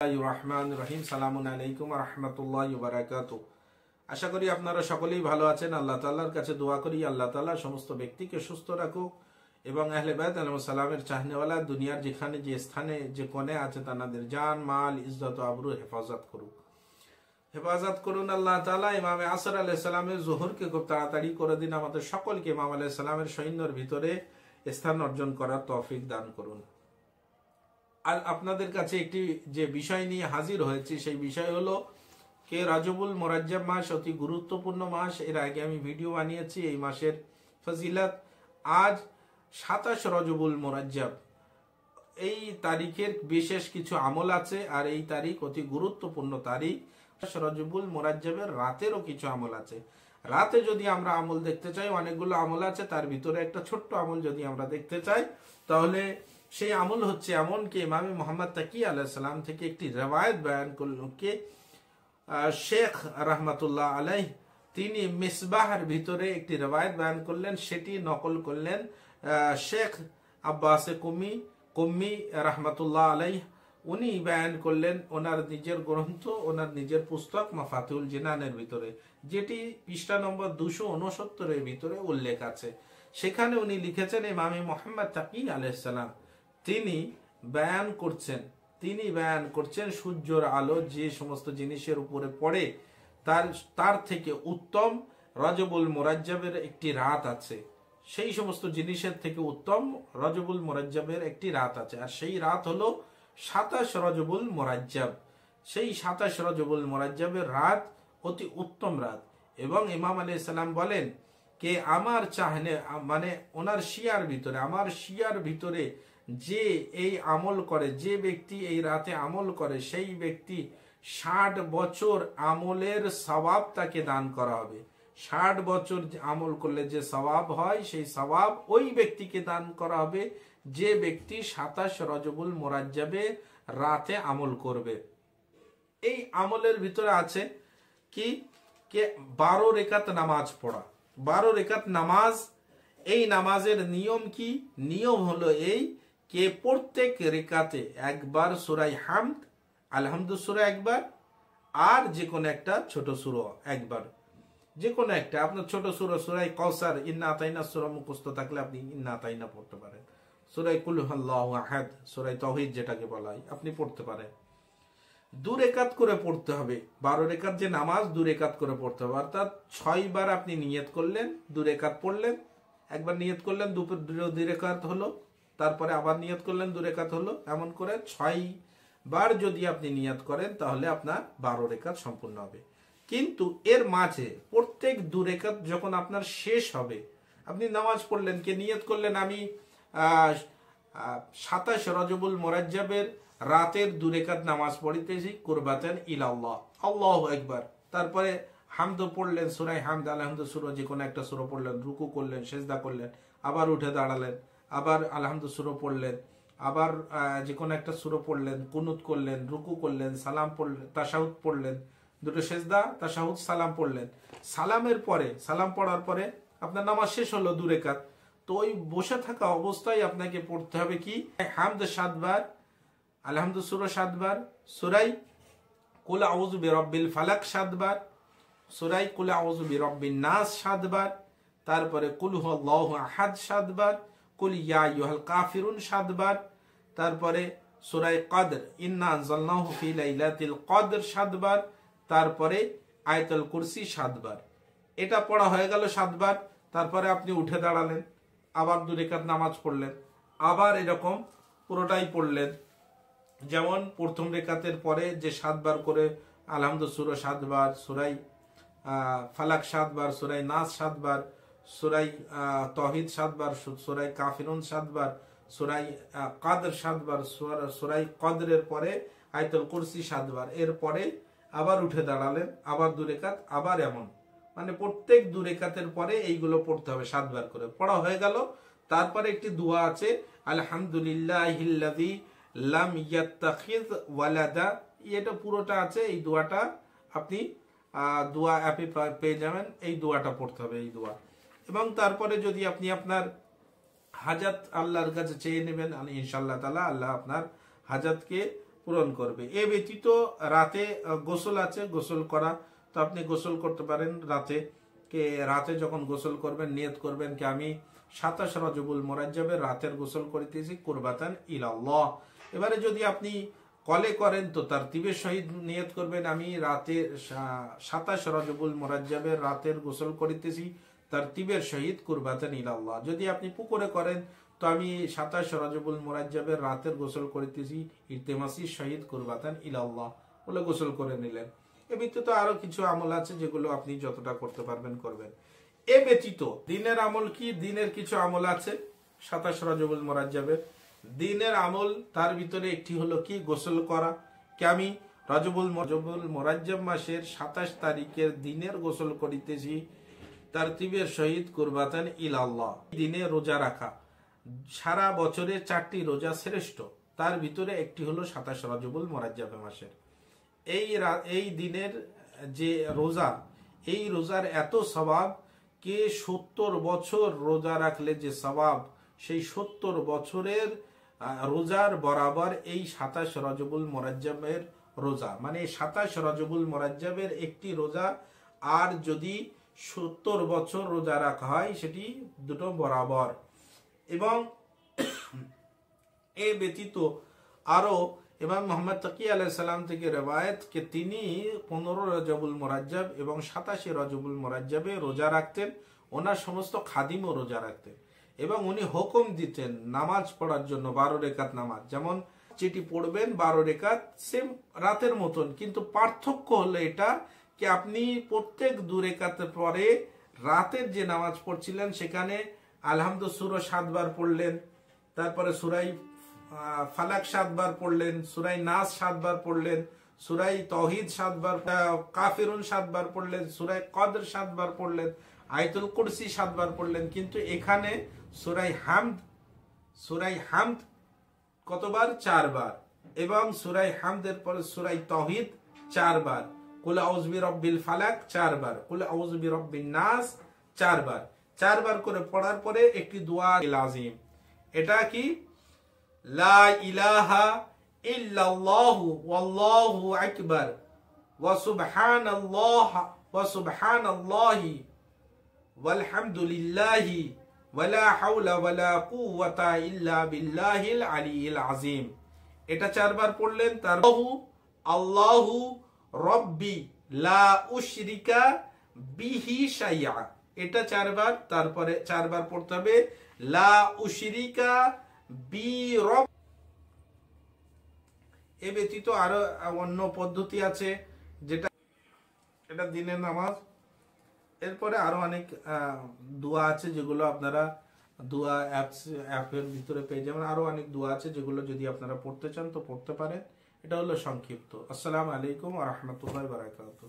রহমান রহিম সালামুন আলাইকুম রহমতুল্লাহ বারাকাতুহু। আশা করি আপনারা সকলেই ভালো আছেন। আল্লাহ তাআলার কাছে দোয়া করি আল্লাহ তাআলা সমস্ত ব্যক্তিকে সুস্থ রাখুক এবং আহলে বাইত আলাইহিস সালামের চাহনেওয়ালা দুনিয়ার যেখানে যে স্থানে যে কোণে আছে তাদের জান মাল ইজ্জত আবরু হেফাজত করুন আল্লাহ তাআলা। ইমাম আসর আলাইহিস সালামের যোহরকে খুব তাড়াতাড়ি করে দিন। আমাদের সকলকে ইমাম আলাইহিস সালামের সৈন্যর ভিতরে স্থান অর্জন করার তৌফিক দান করুন। আর আপনাদের কাছে একটি যে বিষয় নিয়ে হাজির হয়েছে সেই বিষয় হলো কে রাজবুল মুরাজ্জাব মাস অতি গুরুত্বপূর্ণ মাস। এর আগে আমি ভিডিও বানিয়েছি এই মাসের ফজিলত। আজ 27 রজবুল মুরাজ্জাব, এই তারিখের বিশেষ কিছু আমল আছে আর এই তারিখ অতি গুরুত্বপূর্ণ তারিখ। রজবুল মুরাজ্জাবের রাতেরও কিছু আমল আছে। রাতে যদি আমরা আমল দেখতে চাই অনেকগুলো আমল আছে, তার ভিতরে একটা ছোট্ট আমল যদি আমরা দেখতে চাই তাহলে সেই আমল হচ্ছে এমন কি ইমাম মুহাম্মদ তাকি আলাইহিস সালাম থেকে একটি রওয়ায়াত বয়ান করলেন কে শেখ রহমাতুল্লাহ আলাইহ তিনি মিসবাহের ভিতরে একটি রওয়ায়াত বয়ান করলেন, সেটি নকল করলেন শেখ আব্বাস কুম্মি রহমাতুল্লাহ আলাইহ। উনি বয়ান করলেন ওনার নিজের গ্রন্থ, ওনার নিজের পুস্তক মাফাতিহুল জিনানের ভিতরে, যেটি পৃষ্ঠা নম্বর 269 ভিতরে উল্লেখ আছে। সেখানে উনি লিখেছেন ইমাম মুহাম্মদ তাকি আলাইহিস সালাম তিনি বয়ান করছেন সূর্যের আলো যে সমস্ত জিনিসের উপরে পড়ে তার থেকে উত্তম রজবুল মুরাজ্জাবের একটি রাত আছে। সেই সমস্ত জিনিসের থেকে উত্তম রজবুল মুরাজ্জাবের একটি রাত আছে, আর সেই রাত হলো 27 রজবুল মুরাজ্জাব। সেই 27 রজবুল মুরাজ্জাবের রাত অতি উত্তম রাত। এবং ইমাম আলাইহিস সালাম বলেন কে আমার চাহনে মানে ওনার আমার শিয়ার ভিতরে যে এই আমল করে, যে ব্যক্তি এই রাতে আমল করে, সেই ব্যক্তি 60 বছর আমলের সওয়াব তাকে দান করা হবে। 60 বছর আমল করলে যে সওয়াব হয় সেই সওয়াব ওই ব্যক্তিকে দান করা হবে যে ব্যক্তি 27 রজবুল মুরাজ্জাবে রাতে আমল করবে। এই আমলের ভিতরে আছে কি কে 12 রেকাত নামাজ পড়া। 12 রেকাত নামাজ, এই নামাজের নিয়ম কি? নিয়ম হলো এই কে প্রত্যেক রেকাতে একবার সূরা হামদ আলহামদু সূরা একবার, আর যে কোনো একটা ছোট সূরা একবার, যে কোনো একটা আপনার ছোট সূরা, সূরা কাউসার, ইন্না আতাইনা সূরা মুখস্থ থাকলে আপনি ইন্না আতাইনা পড়তে পারেন। সূরা কুল হুয়াল্লাহু আহাদ, সূরা তাওহীদ যেটাকে বলা হয়, আপনি পড়তে পারেন। 2 রেকাত করে পড়তে হবে। 12 রেকাত যে নামাজ 2 রেকাত করে পড়তে হবে, অর্থাৎ 6 বার আপনি নিয়ত করলেন, 2 রেকাত পড়লেন, একবার নিয়ত করলেন 2 রেকাত হলো, তারপরে আবার নিয়ত করলেন 2 রেকাত হলো, এমন করে 6 বার যদি আপনি নিয়ত করেন তাহলে আপনার 12 রেকাত সম্পূর্ণ হবে। কিন্তু এর মাঝে প্রত্যেক 2 রেকাত যখন আপনার শেষ হবে, আপনি নামাজ পড়লেন, কে নিয়ত করলেন আমি 27 রজবুল মুরাজ্জাবের রাতের 2 রেকাত নামাজ পড়িতেছি কুরবাতান ইলাল্লাহ, আল্লাহু আকবার। তারপরে হামদ পড়লেন, সূরা হামদ আলহামদু সূরা যে কোনো একটা সূরা পড়লেন, রুকু করলেন, সিজদা করলেন, আবার উঠে দাঁড়ালেন, আবার আলহামদু সূরা পড়লেন, আবার যে কোনো একটা সূরা পড়লেন, কুনুত করলেন, রুকু করলেন, সালাম পড়লেন, তাশাহুদ পড়লেন, দুটো সিজদা, তাশাহুদ, সালাম পড়লেন। সালামের পরে, সালাম পড়ার পরে আপনার নামাজ শেষ হলো 2 রেকাত। তো ওই বসে থাকা অবস্থায় আপনাকে পড়তে হবে কি হামদ 7 বার, আলহামদু সূরা 7 বার, সূরাই কুল আউযু বিরাব্বিল ফালাক 7 বার, সূরাই কুল আউযু বিরাব্বিন নাস 7 বার, তারপরে কুল হুয়াল্লাহু আহাদ 7 বার, কুল ইয়া আইয়ুহাল কাফিরুন 7 বার, তারপরে সূরা কদর ইন্না আনজালনাহু ফি লাইলাতিল কদর 7 বার, তারপরে আয়াতুল কুরসি 7 বার। এটা পড়া হয়ে গেল 7 বার। তারপরে আপনি উঠে দাঁড়ালেন, আবার 2 রেকাত নামাজ পড়লেন, আবার এরকম পুরোটাই পড়লেন। যেমন প্রথম রেকাতের পরে যে 7 বার করে আলহামদু সূরা 7 বার, সূরাই ফালাক 7 বার, সূরাই নাস 7 বার, সূরাই তাওহীদ 7 বার, সূরাই কাফিরুন 7 বার, সূরাই কদর 7 বার, সূরাই কদরের পরে আয়াতুল কুরসি 7 বার। এরপরে আবার উঠে দাঁড়ালেন, আবার 2 রেকাত, আবার এমন, মানে প্রত্যেক 2 রেকাতের পরে এইগুলো পড়তে হবে 7 বার করে। পড়া হয়ে গেল। তারপরে একটি দোয়া আছে আলহামদুলিল্লাহিল্লাযী লাম ইয়াত্তাখিয ওয়ালাদা, এটা পুরোটা আছে। এই দোয়াটা আপনি দোয়া অ্যাপে পেয়ে যাবেন, এই দোয়াটা পড়তে হবে, এই দোয়া। এবং তারপরে যদি আপনি আপনার হাজাত আল্লাহর কাছে চেয়ে নেবেন ইনশাআল্লাহ তাআলা আল্লাহ আপনার হাজাতকে পূরণ করবে। এ ব্যতীত রাতে গোসল আছে, গোসল করা, তো আপনি গোসল করতে পারেন রাতে। রাতে যখন গোসল করবেন নিয়ত করবেন কি আমি 27 রজবুল মুরাজ্জাবের রাতের গোসল করিতেছি কুরবাতান ইলাল্লাহ। এবারে যদি আপনি কলে করেন তো তারতিবের সহিত নিয়ত করবেন আমি রাতে 27 রজবুল মুরাজ্জাবের রাতের গোসল করিতেছি তারতিবের সহিত কুরবাতান ইলাল্লাহ। যদি আপনি পুকুরে করেন তো আমি 27 রজবুল মুরাজ্জাবের রাতের গোসল করিতেছি ইলতেমাসির সহিত কুরবাতান ইলাল্লাহ বলে গোসল করে নিলেন। এ ব্যতীত আরো কিছু আমল আছে যেগুলো আপনি যতটা করতে পারবেন করবেন। এ ব্যতীত দিনের আমল কি, দিনের কিছু আমল আছে 27 রজবুল মুরাজ্জাবের দিনের আমল, তার ভিতরে একটি হলো কি গোসল করা। কি আমি রজবুল মুরাজ্জাব মাসের 27 তারিখের দিনের গোসল করিতেছি তারতিবের সহিত কুরবাতান ইলাল্লাহ। দিনে রোজা রাখা, সারা বছরে 4টি রোজা শ্রেষ্ঠ, তার ভিতরে একটি হলো 27 রজবুল মুরাজ্জাব মাসের এই দিনের যে রোজা, এই রোজার এত সওয়াব কে 70 বছর রোজা রাখলে যে সওয়াব, সেই 70 বছরের রোজার বরাবর এই 27 রজবুল মুরাজ্জাবের রোজা, মানে 27 রজবুল মুরাজ্জাবের একটি রোজা আর যদি 70 বছর রোজা রাখা হয় সেটি দুটো বরাবর। এবং এ ব্যতীত আরো ইমাম মুহাম্মদ তাকি আলাইহিস সালাম থেকে রওয়ায়াত কে তিনি 15 রজবুল মুরাজ্জাব এবং 27 রজবুল মুরাজ্জাবে রোজা রাখতেন, ওনার সমস্ত খাদিমও রোজা রাখতেন এবং উনি হুকুম দিতেন নামাজ পড়ার জন্য 12 রেকাত নামাজ, যেমন যেটি পড়বেন 12 রেকাত সেম রাতের মতন, কিন্তু পার্থক্য হলো এটা কি আপনি প্রত্যেক 2 রেকাতের পরে রাতের যে নামাজ পড়ছিলেন সেখানে আলহামদু সূরা 7 বার পড়লেন, তারপরে সূরাই ফালাক 7 বার পড়লেন, সূরাই নাস 7 বার পড়লেন, সূরাই তাওহীদ 7 বার, কাফিরুন 7 বার পড়লেন, সূরাই কদর 7 বার পড়লেন, আয়াতুল কুরসি 7 বার পড়লেন। কিন্তু এখানে সূরাই হামদ কতবার? 4 বার, এবং সূরাই হামদের পরে সূরাই তাওহীদ 4 বার, কুল আউযু বিরাব্বিল ফালাক 4 বার, কুল আউযু বিরাব্বিন নাস 4 বার, 4 বার করে পড়ার পরে একটি দোয়া লাজিম, এটা কি লা ইলাহা ইল্লাল্লাহু ওয়াল্লাহু আকবার ওয়া সুবহানাল্লাহি ওয়ালহামদুলিল্লাহি ওয়ালা হাওলা ওয়ালা কুওয়াতা ইল্লা বিল্লাহিল আলিয়্যিল আযীম। এটা 4 বার পড়লেন। আল্লাহু রব্বি লা উশরিকা বিহি শাইআ, এটা 4 বার, তারপরে 4 বার পড়তে হবে লা উশরিকা বি রব। এ ব্যতীত আরো অন্য পদ্ধতি আছে যেটা এটা দিনের নামাজ। এরপরে আরো অনেক দোয়া আছে যেগুলো আপনারা দোয়া অ্যাপের ভিতরে পেয়ে যাবেন। আরো অনেক দোয়া আছে যেগুলো যদি আপনারা পড়তে চান তো পড়তে পারেন। এটা হলো সংক্ষিপ্ত। আসসালামু আলাইকুম ওয়া রাহমাতুল্লাহি ওয়া বারাকাতুহু।